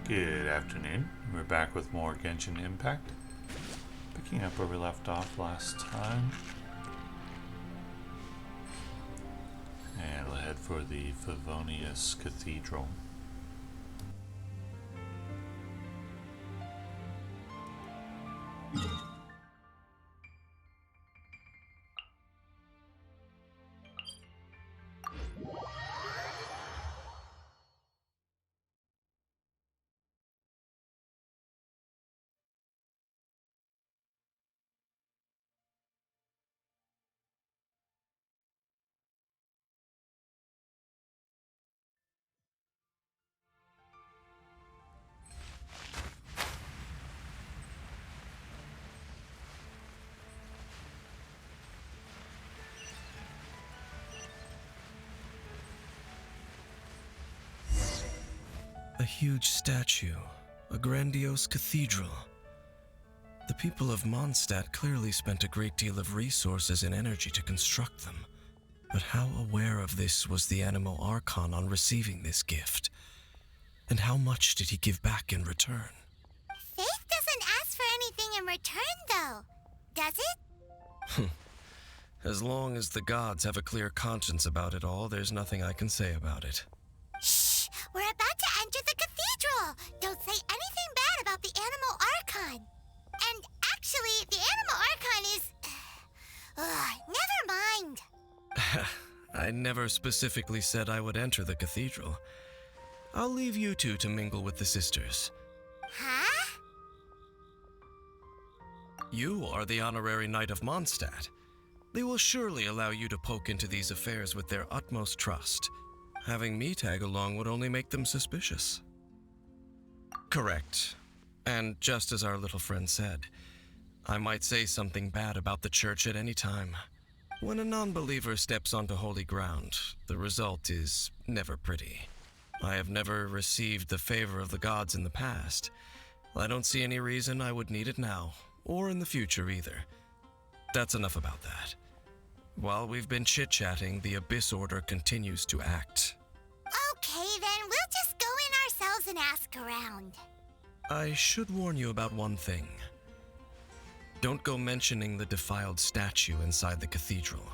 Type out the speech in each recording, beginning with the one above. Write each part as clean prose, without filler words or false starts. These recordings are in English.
Good afternoon. We're back with more Genshin Impact. Picking up where we left off last time. And we'll head for the Favonius Cathedral. A huge statue, a grandiose cathedral. The people of Mondstadt clearly spent a great deal of resources and energy to construct them. But how aware of this was the Animo Archon on receiving this gift? And how much did he give back in return? Faith doesn't ask for anything in return, though, does it? As long as the gods have a clear conscience about it all, there's nothing I can say about it. Shh! We're about to enter the cathedral! Don't say anything bad about the Animo Archon! And actually, the Animo Archon is... never mind! I never specifically said I would enter the cathedral. I'll leave you two to mingle with the sisters. Huh? You are the honorary knight of Mondstadt. They will surely allow you to poke into these affairs with their utmost trust. Having me tag along would only make them suspicious. Correct. And just as our little friend said, I might say something bad about the church at any time. When a non-believer steps onto holy ground, the result is never pretty. I have never received the favor of the gods in the past. I don't see any reason I would need it now, or in the future either. That's enough about that. While we've been chit-chatting, the Abyss Order continues to act. Okay, then we'll just go in ourselves and ask around. I should warn you about one thing. Don't go mentioning the defiled statue inside the cathedral.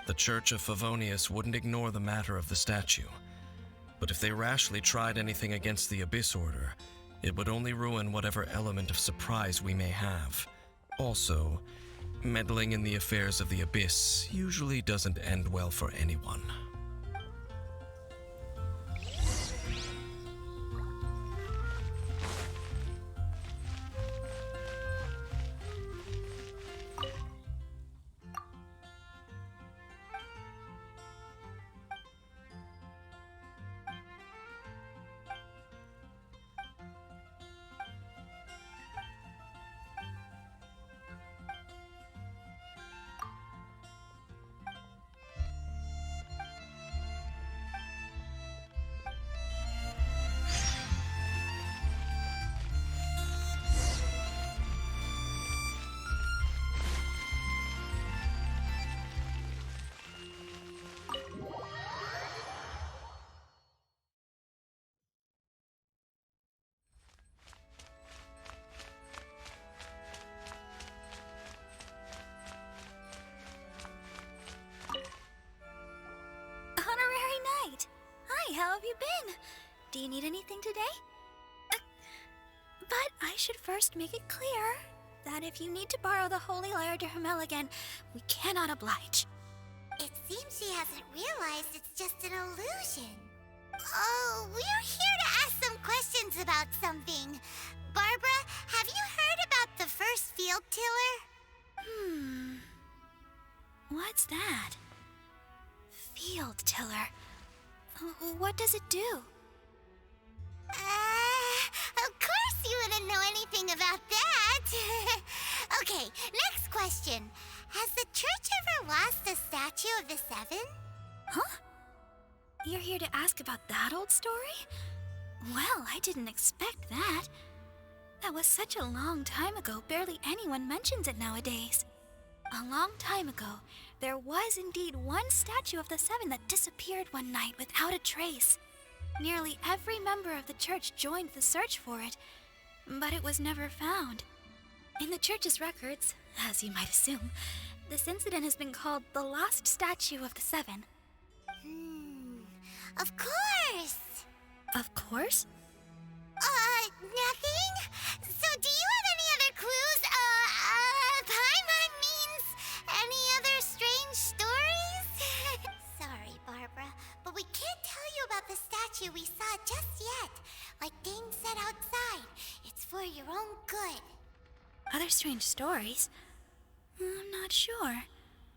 The Church of Favonius wouldn't ignore the matter of the statue. But if they rashly tried anything against the Abyss Order, it would only ruin whatever element of surprise we may have. Also, meddling in the affairs of the Abyss usually doesn't end well for anyone. Honorary Knight! Hi, how have you been? Do you need anything today? But I should first make it clear that if you need to borrow the Holy Lyre to Hermel again, we cannot oblige. It seems she hasn't realized it's just an illusion. Oh, we're here to ask some questions about something. Barbara, have you heard about the first field tiller? What's that? Field tiller. What does it do? Of course you wouldn't know anything about that. Okay, next question. Has the church ever lost a statue of the Seven? Huh? You're here to ask about that old story? Well, I didn't expect that. That was such a long time ago, barely anyone mentions it nowadays. A long time ago, there was indeed one statue of the Seven that disappeared one night without a trace. Nearly every member of the church joined the search for it, but it was never found. In the church's records, as you might assume, this incident has been called the Lost Statue of the Seven. Of course! Of course? Nothing? So do you have any other clues? Paimon means any other strange stories? Sorry, Barbara, but we can't tell you about the statue we saw just yet. Like Dane said outside, it's for your own good. Other strange stories? I'm not sure.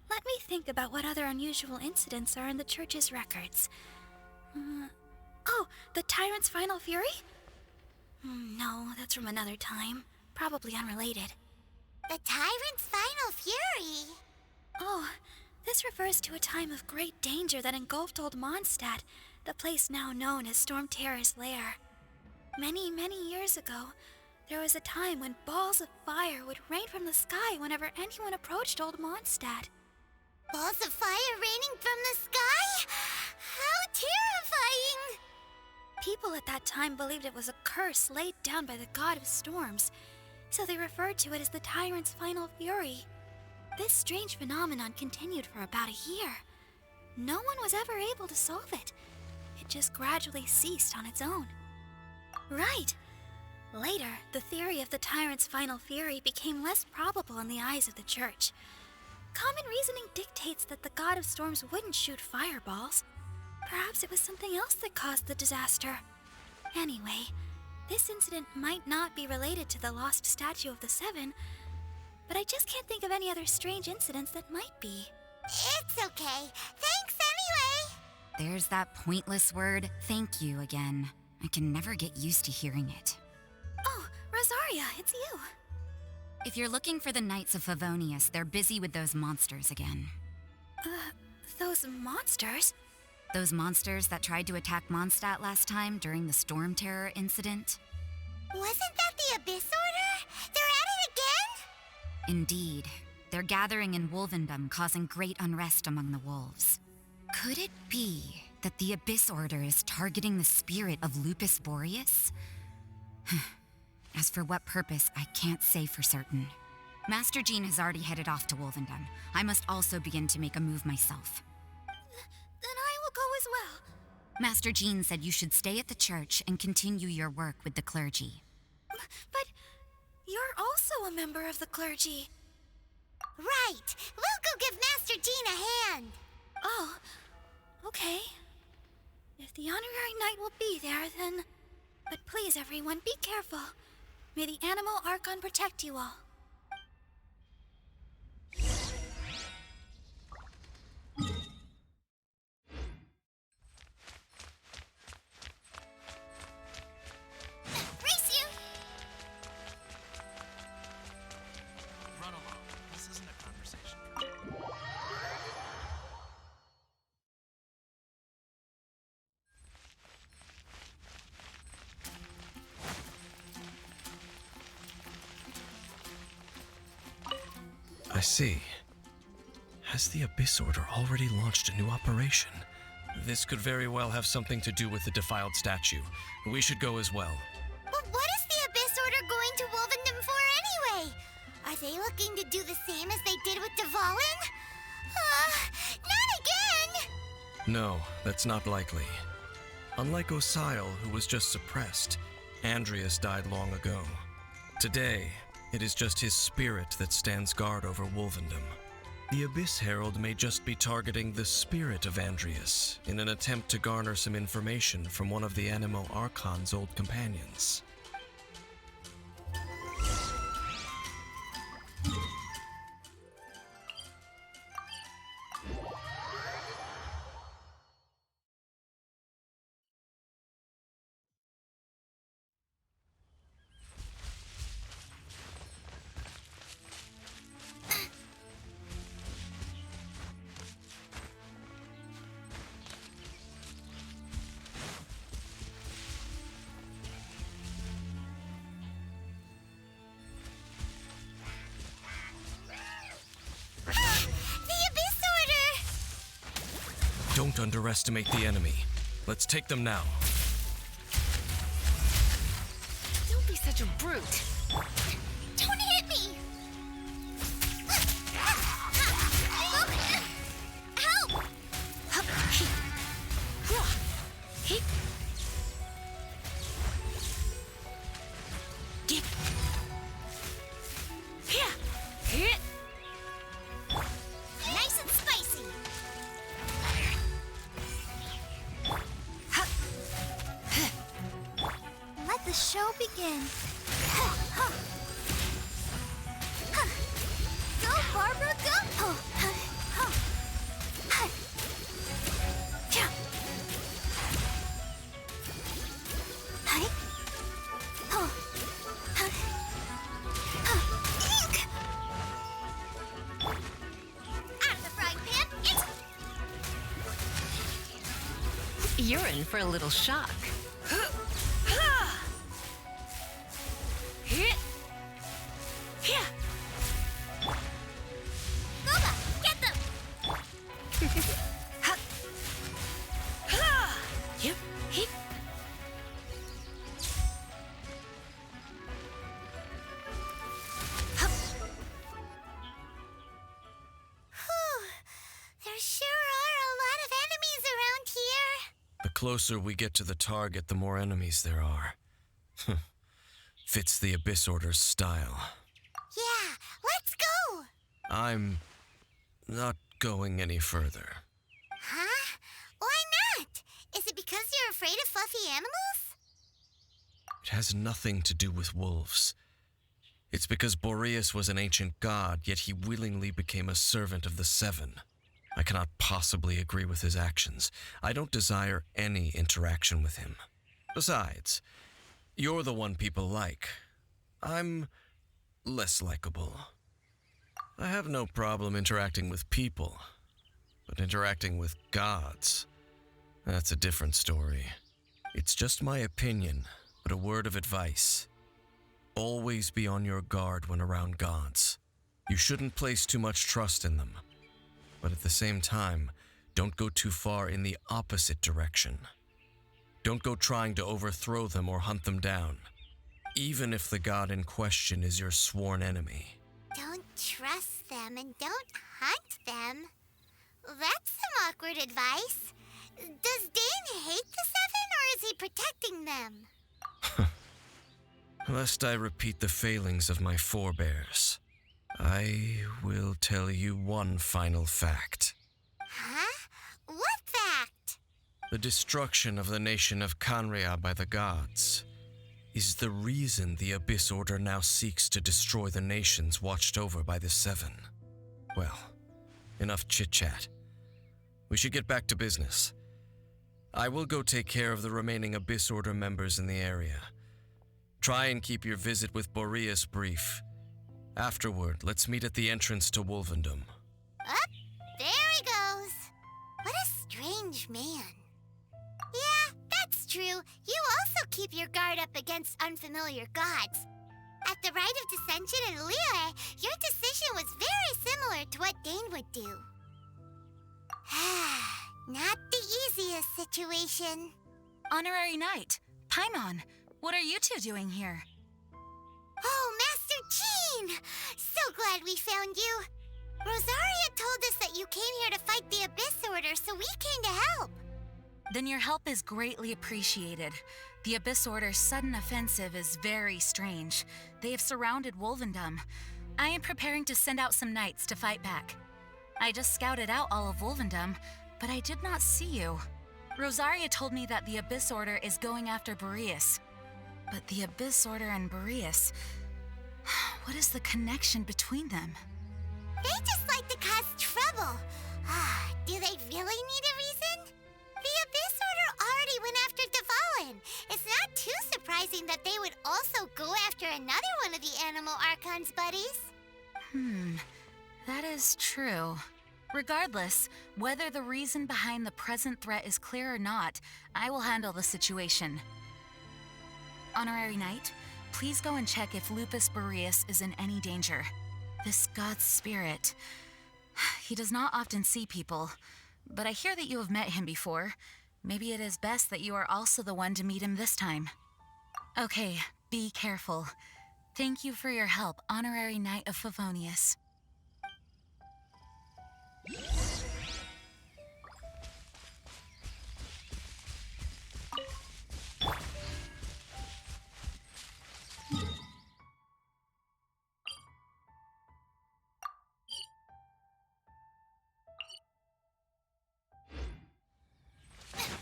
Let me think about what other unusual incidents are in the church's records. Oh, the Tyrant's Final Fury? No, that's from another time. Probably unrelated. The Tyrant's Final Fury? Oh, this refers to a time of great danger that engulfed Old Mondstadt, the place now known as Storm Terror's lair. Many, many years ago, there was a time when balls of fire would rain from the sky whenever anyone approached Old Mondstadt. Balls of fire raining from the sky? How terrifying! People at that time believed it was a curse laid down by the god of storms, so they referred to it as the Tyrant's Final Fury. This strange phenomenon continued for about a year. No one was ever able to solve it. It just gradually ceased on its own. Right. Later, the theory of the Tyrant's Final Fury became less probable in the eyes of the church. Common reasoning dictates that the god of storms wouldn't shoot fireballs. Perhaps it was something else that caused the disaster. Anyway, this incident might not be related to the lost statue of the Seven, but I just can't think of any other strange incidents that might be. It's okay. Thanks anyway. There's that pointless word, thank you, again. I can never get used to hearing it. Oh, Rosaria, it's you. If you're looking for the Knights of Favonius, they're busy with those monsters again. Those monsters? Those monsters that tried to attack Mondstadt last time during the Storm Terror incident? Wasn't that the Abyss Order? They're at it again? Indeed. They're gathering in Wolvendom, causing great unrest among the wolves. Could it be that the Abyss Order is targeting the spirit of Lupus Boreas? As for what purpose, I can't say for certain. Master Jean has already headed off to Wolvendom. I must also begin to make a move myself. Then I will go as well. Master Jean said you should stay at the church and continue your work with the clergy. But you're also a member of the clergy. Right. We'll go give Master Jean a hand. Oh, okay. If the honorary knight will be there, then... But please, everyone, be careful. May the Animal Archon protect you all. Race you! Run along. This isn't a conversation. I see. Has the Abyss Order already launched a new operation? This could very well have something to do with the defiled statue. We should go as well. But what is the Abyss Order going to Wolvendom for anyway? Are they looking to do the same as they did with Dvalin? Not again! No, that's not likely. Unlike Osile, who was just suppressed, Andreas died long ago. Today, it is just his spirit that stands guard over Wolvendom. The Abyss Herald may just be targeting the spirit of Andreas in an attempt to garner some information from one of the Animal Archon's old companions. Don't underestimate the enemy. Let's take them now. be such a brute. Don't hit me! Help! Nice and spicy! Let the show begin. Go, Barbara, go! Out of the frying pan, it's... You're in for a little shock. Boba, get them! Whew, there sure are a lot of enemies around here. The closer we get to the target, the more enemies there are. Fits the Abyss Order's style. Yeah, let's go! I'm not going any further. Huh? Why not? Is it because you're afraid of fluffy animals? It has nothing to do with wolves. It's because Boreas was an ancient god, yet he willingly became a servant of the Seven. I cannot possibly agree with his actions. I don't desire any interaction with him. Besides, you're the one people like. I'm less likable. I have no problem interacting with people, but interacting with gods, that's a different story. It's just my opinion, but a word of advice. Always be on your guard when around gods. You shouldn't place too much trust in them, but at the same time, don't go too far in the opposite direction. Don't go trying to overthrow them or hunt them down, even if the god in question is your sworn enemy. Don't trust them and don't hunt them. That's some awkward advice. Does Dane hate the Seven, or is he protecting them? Lest I repeat the failings of my forebears, I will tell you one final fact. Huh? What fact? The destruction of the nation of Canria by the gods is the reason the Abyss Order now seeks to destroy the nations watched over by the Seven. Well, enough chit-chat. We should get back to business. I will go take care of the remaining Abyss Order members in the area. Try and keep your visit with Boreas brief. Afterward, let's meet at the entrance to Wolvendom. Up, there he goes. What a strange man. Yeah, that's true. You also keep your guard up against unfamiliar gods. At the Rite of Dissension in Liyue, your decision was very similar to what Dane would do. Not the easiest situation. Honorary Knight, Paimon, what are you two doing here? Oh, Master Jean! So glad we found you. Rosaria told us that you came here to fight the Abyss Order, so we came to help. Then your help is greatly appreciated. The Abyss Order's sudden offensive is very strange. They have surrounded Wolvendom. I am preparing to send out some knights to fight back. I just scouted out all of Wolvendom, but I did not see you. Rosaria told me that the Abyss Order is going after Boreas. But the Abyss Order and Boreas... what is the connection between them? They just like to cause trouble. Do they really need a reason? The Abyss Order already went after Dvalin. It's not too surprising that they would also go after another one of the Animal Archon's buddies. That is true. Regardless, whether the reason behind the present threat is clear or not, I will handle the situation. Honorary Knight, please go and check if Lupus Boreas is in any danger. This god's spirit... he does not often see people, but I hear that you have met him before. Maybe it is best that you are also the one to meet him this time. Okay, Be careful. Thank you for your help, Honorary Knight of Favonius.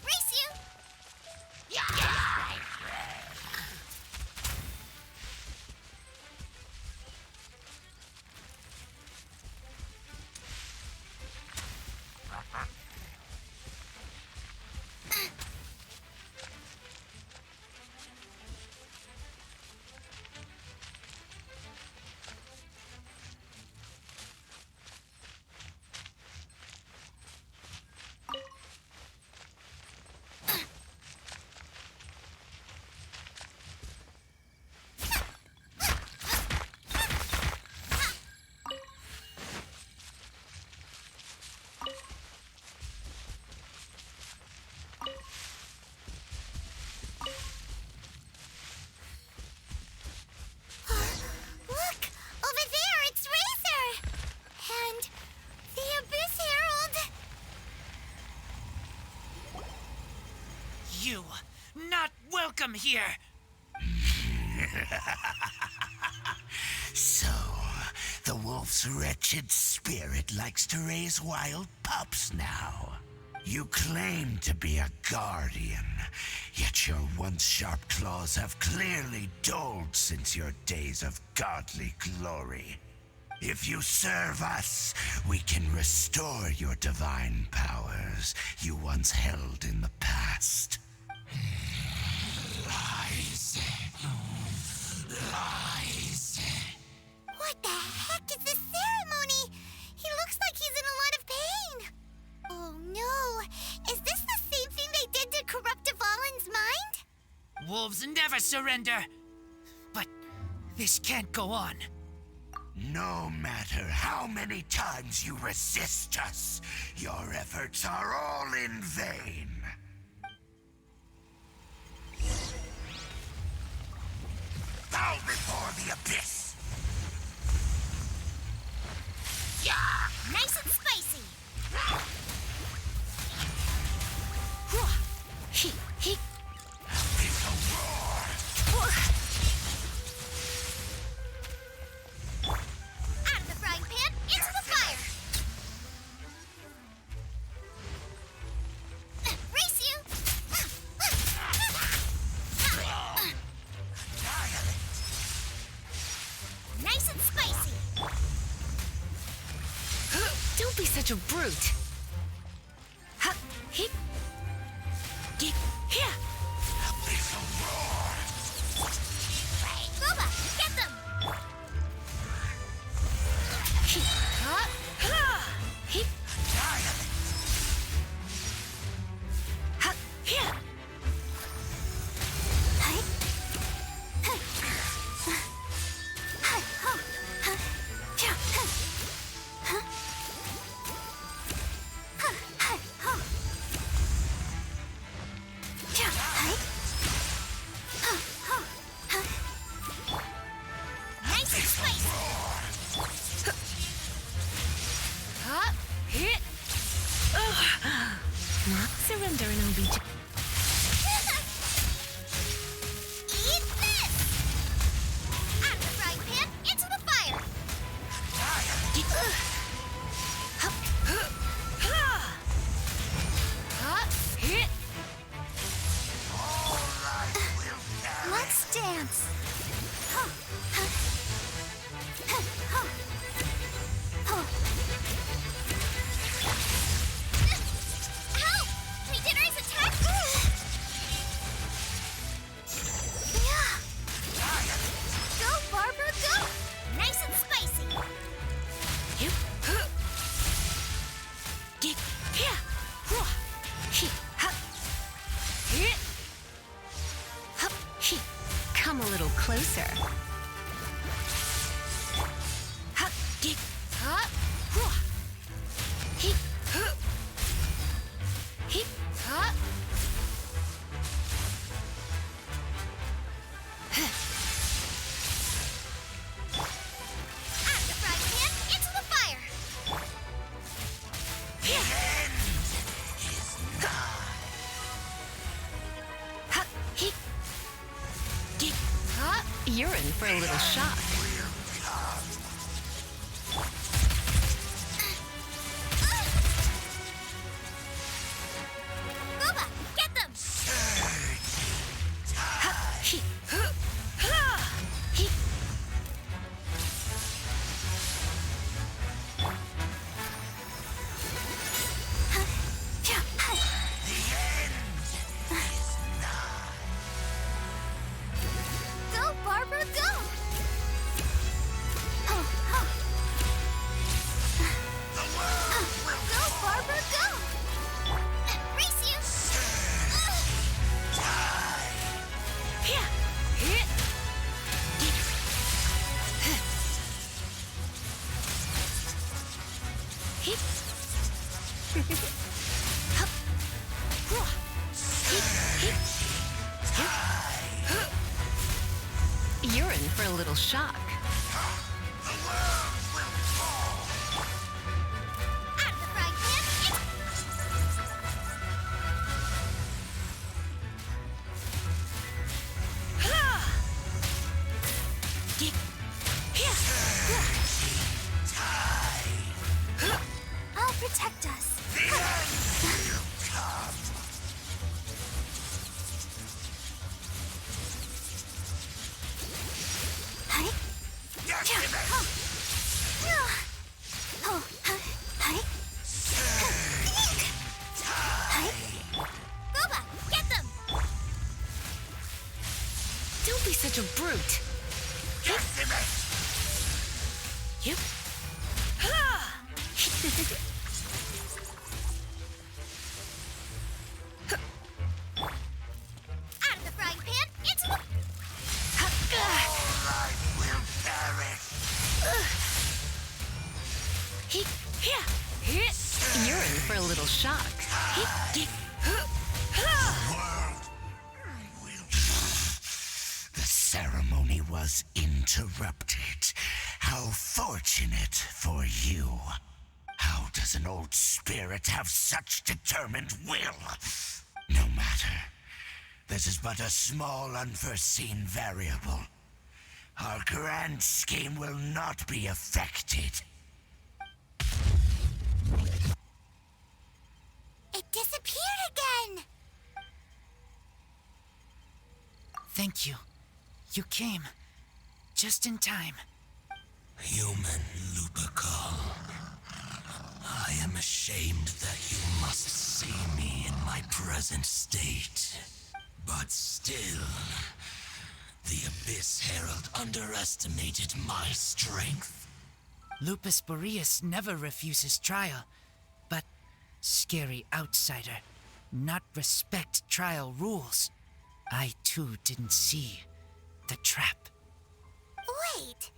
Race you! Look! Over there, it's Razor! And the Abyss Herald! You, not welcome here! So, the wolf's wretched spirit likes to raise wild pups now. You claim to be a guardian, yet your once sharp claws have clearly dulled since your days of godly glory. If you serve us, we can restore your divine powers you once held in the past. Lies. Lies. What the heck is this ceremony? He looks like he's in a lot of pain. Oh no! Is this the same thing they did to corrupt Dvalin's mind? Wolves never surrender! But this can't go on. No matter how many times you resist us, your efforts are all in vain. Bow before the abyss! Nice and spicy! It's a roar! Out of the frying pan, into the fire! Race you! Nice and spicy! Don't be such a brute. Ha, hip. Get here. It's a roar! Boba, get them! Hip. Ha, ha. Hip. Ha, here. Nice and spicy! Ha, hit. Not surrender and I'll be. Eat this! Out of the frying pan, into the fire! Let's dance! Help! Regenerate attack! Go, Barbara, go! Nice and spicy! Get here. Hip. Ha. Hit. Hup. Hip. Come a little closer. Ha. Get. Ha. Hip. Hip. Ha. You're in for a little shock. Boba, get them! Go, Barbara, go! Go, Barbara, go! Race you! You're in for a little shock. Out of the frying pan! I'll protect us. Hi. Boba, get them! Don't be such a brute. Yep. Out of the frying pan! It's... You're in for a little shock. The ceremony was interrupted. How fortunate for you. How does an old spirit have such determined will? No matter. This is but a small unforeseen variable. Our grand scheme will not be affected. It disappeared again! Thank you. You came. Just in time. Human Lupercal, I am ashamed that you must see me in my present state. But still, the Abyss Herald underestimated my strength. Lupus Boreas never refuses trial, but scary outsider, not respect trial rules. I too didn't see the trap. Wait,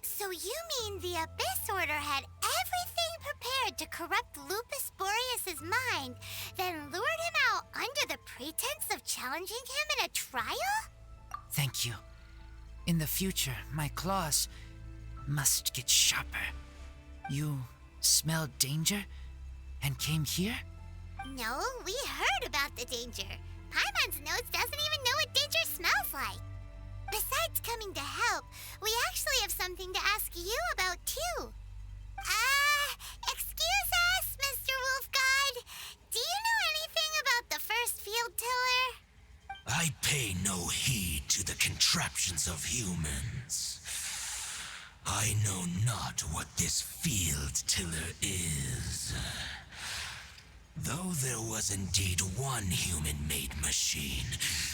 so you mean the Abyss Order had everything prepared to corrupt Lupus Boreas' mind, then lured him out under the pretense of challenging him in a trial? Thank you. In the future, my claws must get sharper. You smelled danger and came here? No, we heard about the danger. Paimon's nose doesn't even know what danger smells like. Besides coming to help, we actually have something to ask you about, too. Excuse us, Mr. Wolf God. Do you know anything about the first field tiller? I pay no heed to the contraptions of humans. I know not what this field tiller is. Though there was indeed one human-made machine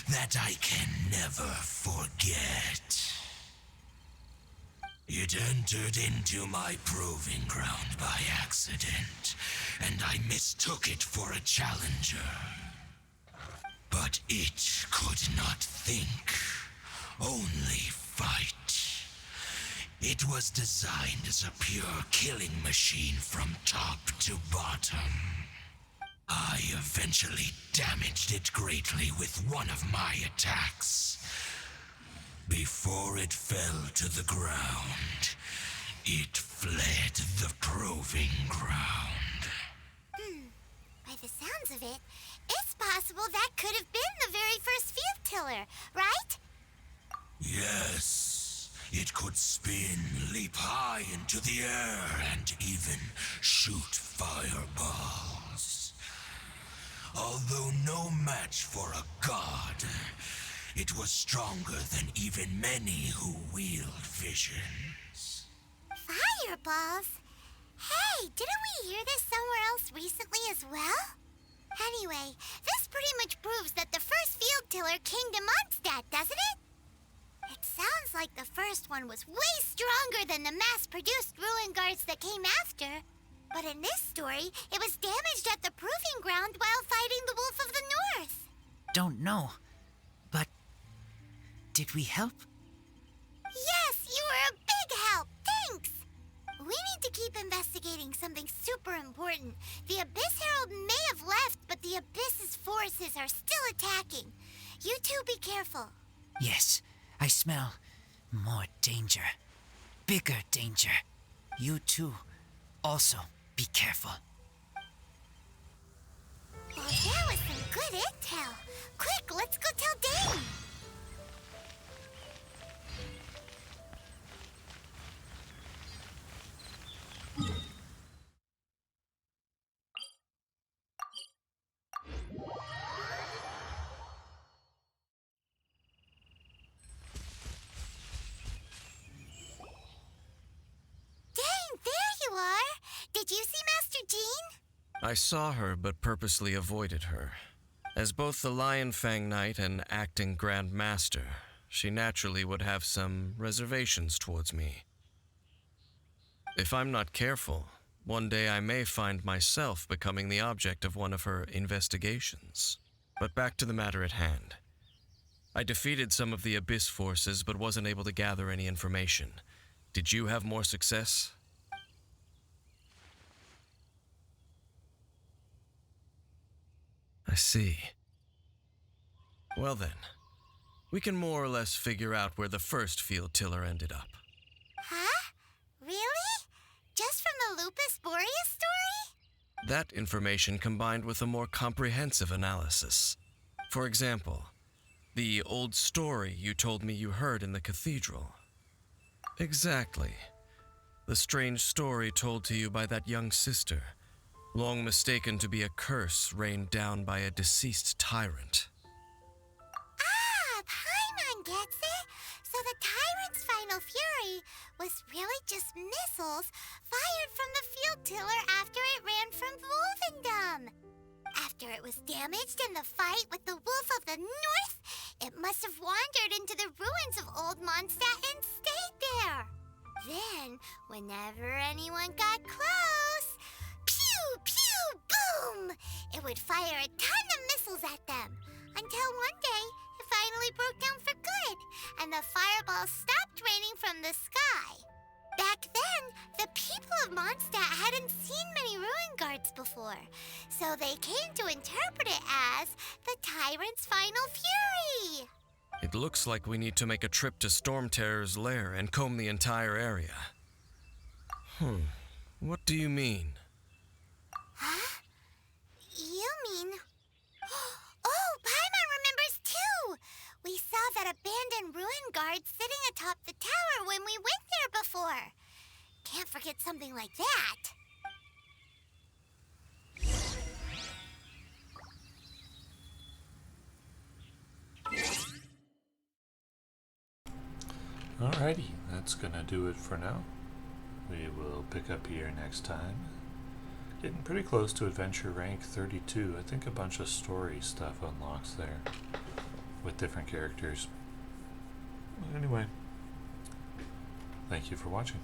that I can never forget. It entered into my proving ground by accident, and I mistook it for a challenger. But it could not think, only fight. It was designed as a pure killing machine from top to bottom. I eventually damaged it greatly with one of my attacks. Before it fell to the ground, it fled the proving ground. By the sounds of it, it's possible that could have been the very first field tiller, right? Yes. It could spin, leap high into the air, and even shoot fireballs. Although no match for a god, it was stronger than even many who wield visions. Fireballs? Hey, didn't we hear this somewhere else recently as well? Anyway, this pretty much proves that the first field tiller came to Mondstadt, doesn't it? It sounds like the first one was way stronger than the mass-produced ruin guards that came after. But in this story, it was damaged at the proving ground while fighting the Wolf of the North. Don't know, but did we help? Yes, you were a big help. Thanks. We need to keep investigating something super important. The Abyss Herald may have left, but the Abyss's forces are still attacking. You two be careful. Yes, I smell more danger. Bigger danger. You too. Also, be careful. Well, that was some good intel. Quick, let's go tell Dane. Dane, there you are. Did you see Master Jean? I saw her, but purposely avoided her. As both the Lion Fang Knight and acting Grand Master, she naturally would have some reservations towards me. If I'm not careful, one day I may find myself becoming the object of one of her investigations. But back to the matter at hand. I defeated some of the Abyss forces, but wasn't able to gather any information. Did you have more success? I see. Well then, we can more or less figure out where the first field tiller ended up. Huh? Really? Just from the Lupus Boreas story? That information combined with a more comprehensive analysis. For example, the old story you told me you heard in the cathedral. Exactly. The strange story told to you by that young sister, long mistaken to be a curse rained down by a deceased tyrant. Ah, Paimon gets it. So the tyrant's final fury was really just missiles fired from the field tiller after it ran from Wolvendom. After it was damaged in the fight with the Wolf of the North, it must have wandered into the ruins of Old Mondstadt and stayed there. Then, whenever anyone got close, pew, pew, boom! It would fire a ton of missiles at them, until one day it finally broke down for good, and the fireballs stopped raining from the sky. Back then, the people of Mondstadt hadn't seen many ruin guards before, so they came to interpret it as the tyrant's final fury. It looks like we need to make a trip to Storm Terror's lair and comb the entire area. What do you mean? Huh? You mean... Oh, Paimon remembers too! We saw that abandoned ruin guard sitting atop the tower when we went there before. Can't forget something like that. Alrighty, that's gonna do it for now. We will pick up here next time. Getting pretty close to adventure rank 32. I think a bunch of story stuff unlocks there with different characters. Anyway, thank you for watching.